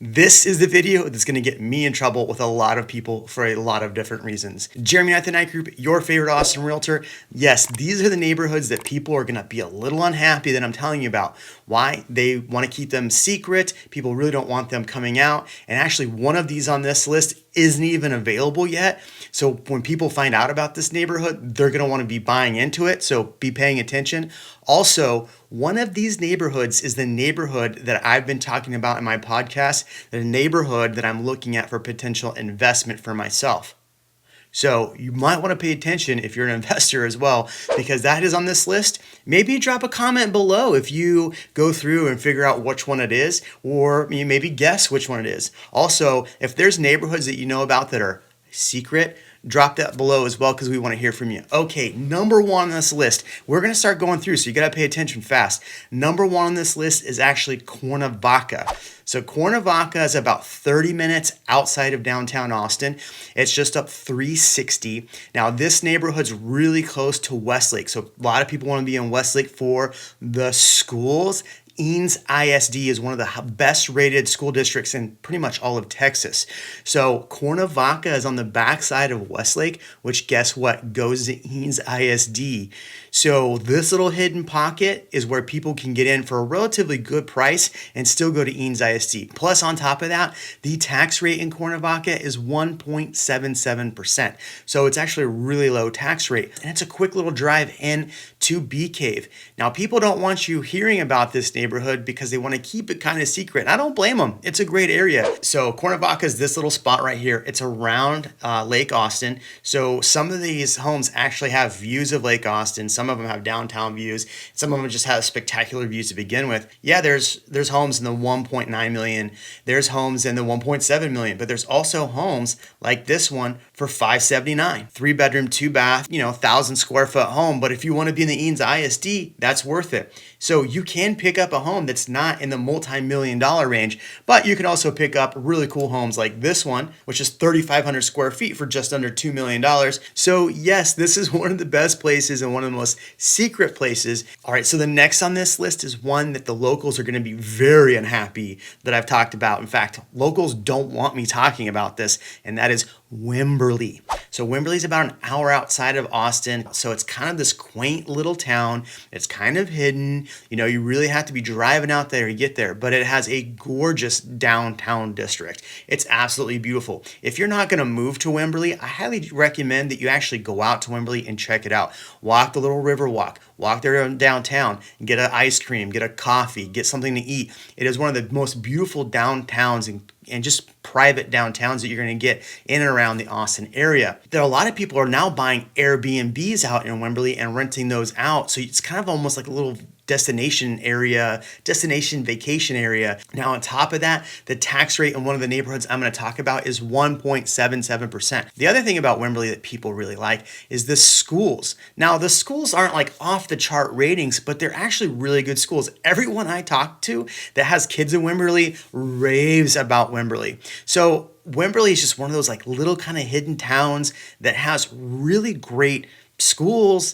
This is the video that's going to get me in trouble with a lot of people for a lot of different reasons. Jeremy at the Night Group, your favorite Austin realtor. Yes, these are the neighborhoods that people are going to be a little unhappy that I'm telling you about. Why? They want to keep them secret. People really don't want them coming out. And actually, one of these on this list isn't even available yet. So when people find out about this neighborhood, they're going to want to be buying into it. So be paying attention. Also, one of these neighborhoods is the neighborhood that I've been talking about in my podcast, the neighborhood that I'm looking at for potential investment for myself. So you might want to pay attention if you're an investor as well, because that is on this list. Maybe drop a comment below if you go through and figure out which one it is, or you maybe guess which one it is. Also, if there's neighborhoods that you know about that are secret, drop that below as well, because we want to hear from you. Okay, number one on this list, we're going to start going through, so you got to pay attention fast. Number one on this list is actually Cornovac. So Cornovac is about 30 minutes outside of downtown Austin. It's just up 360. Now, this neighborhood's really close to Westlake. So a lot of people want to be in Westlake for the schools. Eanes ISD is one of the best rated school districts in pretty much all of Texas. So Cornovac is on the backside of Westlake, which guess what? Goes to Eanes ISD. So this little hidden pocket is where people can get in for a relatively good price and still go to Eanes ISD. Plus, on top of that, the tax rate in Cornovac is 1.77%. So it's actually a really low tax rate. And it's a quick little drive in to Bee Cave. Now, people don't want you hearing about this neighborhood because they want to keep it kind of secret. I don't blame them. It's a great area. So Cornovac is this little spot right here. It's around Lake Austin. So some of these homes actually have views of Lake Austin. Some of them have downtown views. Some of them just have spectacular views to begin with. Yeah, there's homes in the 1.9 million. There's homes in the 1.7 million, but there's also homes like this one for $579. 3-bedroom, 2-bath, 1,000 square foot home. But if you want to be in the Eanes ISD, that's worth it. So you can pick up a home that's not in the multi-million-dollar range, but you can also pick up really cool homes like this one, which is 3,500 square feet for just under $2 million. So yes, this is one of the best places and one of the most secret places. All right, so the next on this list is one that the locals are going to be very unhappy that I've talked about. In fact, locals don't want me talking about this, and that is Wimberley. So Wimberley is about an hour outside of Austin. So it's kind of this quaint little town. It's kind of hidden. You really have to be driving out there to get there, but it has a gorgeous downtown district. It's absolutely beautiful. If you're not going to move to Wimberley, I highly recommend that you actually go out to Wimberley and check it out. Walk the little river walk there downtown, and get an ice cream, get a coffee, get something to eat. It is one of the most beautiful downtowns and just private downtowns that you're going to get in and around the Austin area. There are a lot of people are now buying Airbnbs out in Wimberley and renting those out. So it's kind of almost like a little destination vacation area. Now, on top of that, the tax rate in one of the neighborhoods I'm going to talk about is 1.77%. The other thing about Wimberley that people really like is the schools. Now, the schools aren't like off the chart ratings, but they're actually really good schools. Everyone I talk to that has kids in Wimberley raves about Wimberley. So Wimberley is just one of those like little kind of hidden towns that has really great schools,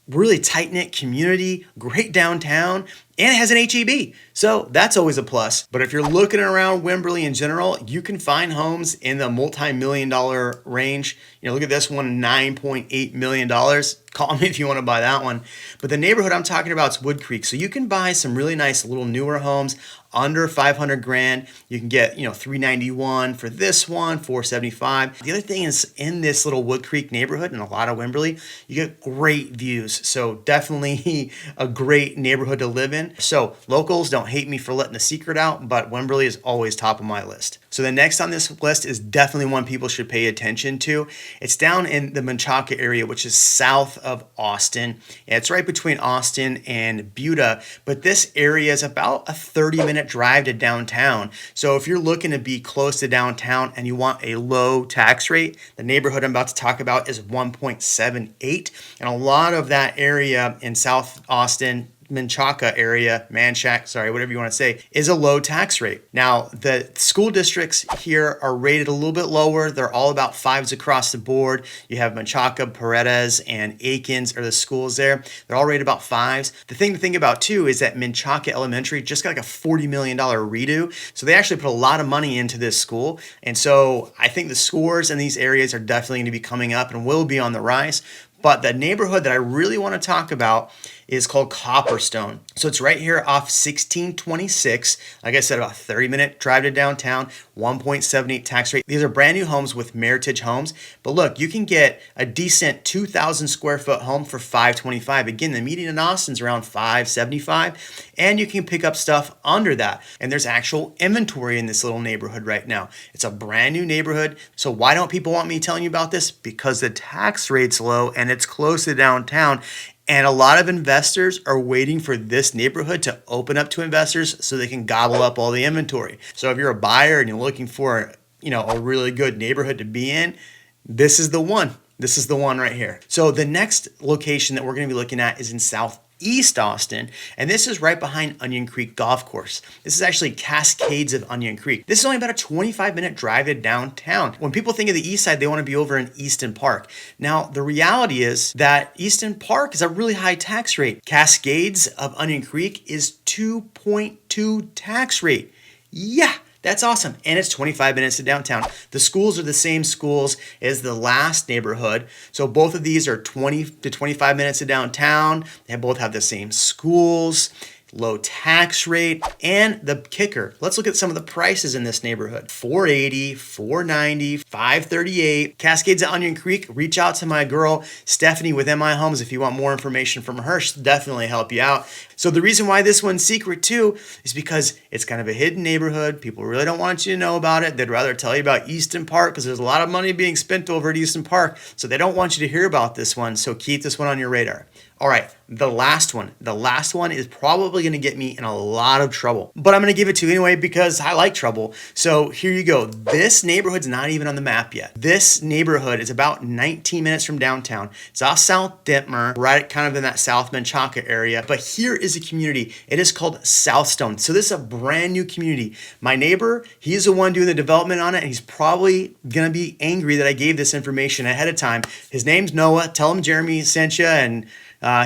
really tight-knit community, great downtown, and it has an HEB. So that's always a plus. But if you're looking around Wimberley in general, you can find homes in the multi-million-dollar range. Look at this one, $9.8 million. Call me if you want to buy that one. But the neighborhood I'm talking about is Wood Creek. So you can buy some really nice little newer homes under 500 grand. You can get, 391 for this one, 475. The other thing is in this little Wood Creek neighborhood and a lot of Wimberley, you get great views. So definitely a great neighborhood to live in. So locals, don't hate me for letting the secret out, but Wimberley is always top of my list. So the next on this list is definitely one people should pay attention to. It's down in the Menchaca area, which is south of Austin. It's right between Austin and Buda, but this area is about a 30-minute drive to downtown. So if you're looking to be close to downtown and you want a low tax rate, the neighborhood I'm about to talk about is 1.78. And a lot of that area in South Austin, Menchaca area, Manchac, sorry, whatever you want to say, is a low tax rate. Now, the school districts here are rated a little bit lower. They're all about 5s across the board. You have Menchaca, Paredes, and Aikens are the schools there. They're all rated about 5s. The thing to think about too is that Menchaca Elementary just got like a $40 million redo. So they actually put a lot of money into this school. And so I think the scores in these areas are definitely going to be coming up and will be on the rise. But the neighborhood that I really want to talk about is called Copperstone. So it's right here off 1626. Like I said, about a 30-minute drive to downtown, 1.78 tax rate. These are brand new homes with Meritage Homes. But look, you can get a decent 2,000 square foot home for $525. Again, the median in Austin's around $575. And you can pick up stuff under that. And there's actual inventory in this little neighborhood right now. It's a brand new neighborhood. So why don't people want me telling you about this? Because the tax rate's low and it's close to downtown. And a lot of investors are waiting for this neighborhood to open up to investors so they can gobble up all the inventory. So if you're a buyer and you're looking for, a really good neighborhood to be in, this is the one. This is the one right here. So the next location that we're going to be looking at is in Southeast Austin, and this is right behind Onion Creek Golf Course. This is actually Cascades of Onion Creek. This is only about a 25-minute drive to downtown. When people think of the east side, they want to be over in Easton Park. Now, the reality is that Easton Park is a really high tax rate. Cascades of Onion Creek is 2.2 tax rate. Yeah. That's awesome. And it's 25 minutes to downtown. The schools are the same schools as the last neighborhood. So both of these are 20 to 25 minutes to downtown. They both have the same schools, low tax rate, and the kicker. Let's look at some of the prices in this neighborhood. $480, $490, $538. Cascades at Onion Creek. Reach out to my girl, Stephanie with MI Homes if you want more information from her. She'll definitely help you out. So the reason why this one's secret too is because it's kind of a hidden neighborhood. People really don't want you to know about it. They'd rather tell you about Easton Park because there's a lot of money being spent over at Easton Park. So they don't want you to hear about this one. So keep this one on your radar. All right, the last one. The last one is probably going to get me in a lot of trouble, but I'm going to give it to you anyway because I like trouble. So here you go. This neighborhood's not even on the map yet. This neighborhood is about 19 minutes from downtown. It's off South Ditmer, right kind of in that South Menchaca area. But here is a community. It is called Southstone. So this is a brand new community. My neighbor, he's the one doing the development on it, and he's probably going to be angry that I gave this information ahead of time. His name's Noah. Tell him Jeremy sent you, and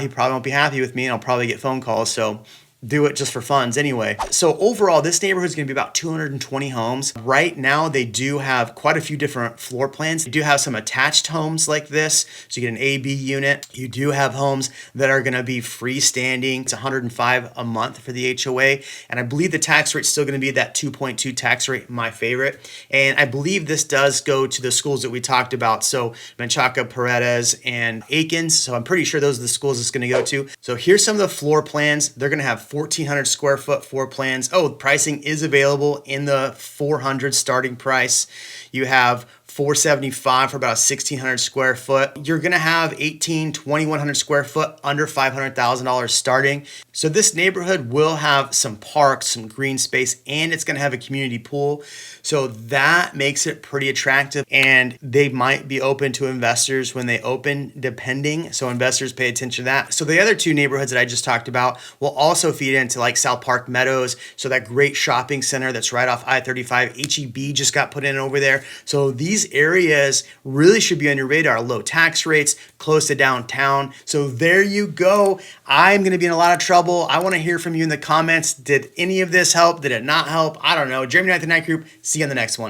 he probably won't be happy with me, and I'll probably get phone calls. So do it just for funds anyway. So overall, this neighborhood is going to be about 220 homes. Right now, they do have quite a few different floor plans. They do have some attached homes like this. So you get an A, B unit. You do have homes that are going to be freestanding. It's $105 a month for the HOA. And I believe the tax rate's still going to be that 2.2 tax rate, my favorite. And I believe this does go to the schools that we talked about. So Menchaca, Paredes, and Aikens. So I'm pretty sure those are the schools it's going to go to. So here's some of the floor plans. They're going to have 1,400 square foot floor plans. Oh, pricing is available in the 400 starting price. You have 475 for about 1,600 square foot. You're gonna have 2,100 square foot under $500,000 starting. So this neighborhood will have some parks, some green space, and it's gonna have a community pool. So that makes it pretty attractive, and they might be open to investors when they open, depending. So investors pay attention to that. So the other two neighborhoods that I just talked about will also feed into like South Park Meadows. So that great shopping center that's right off I-35. HEB just got put in over there. So these areas really should be on your radar. Low tax rates, close to downtown. So there you go. I'm going to be in a lot of trouble. I want to hear from you in the comments. Did any of this help? Did it not help? I don't know. Jeremy Knight, the Night Group. See you on the next one.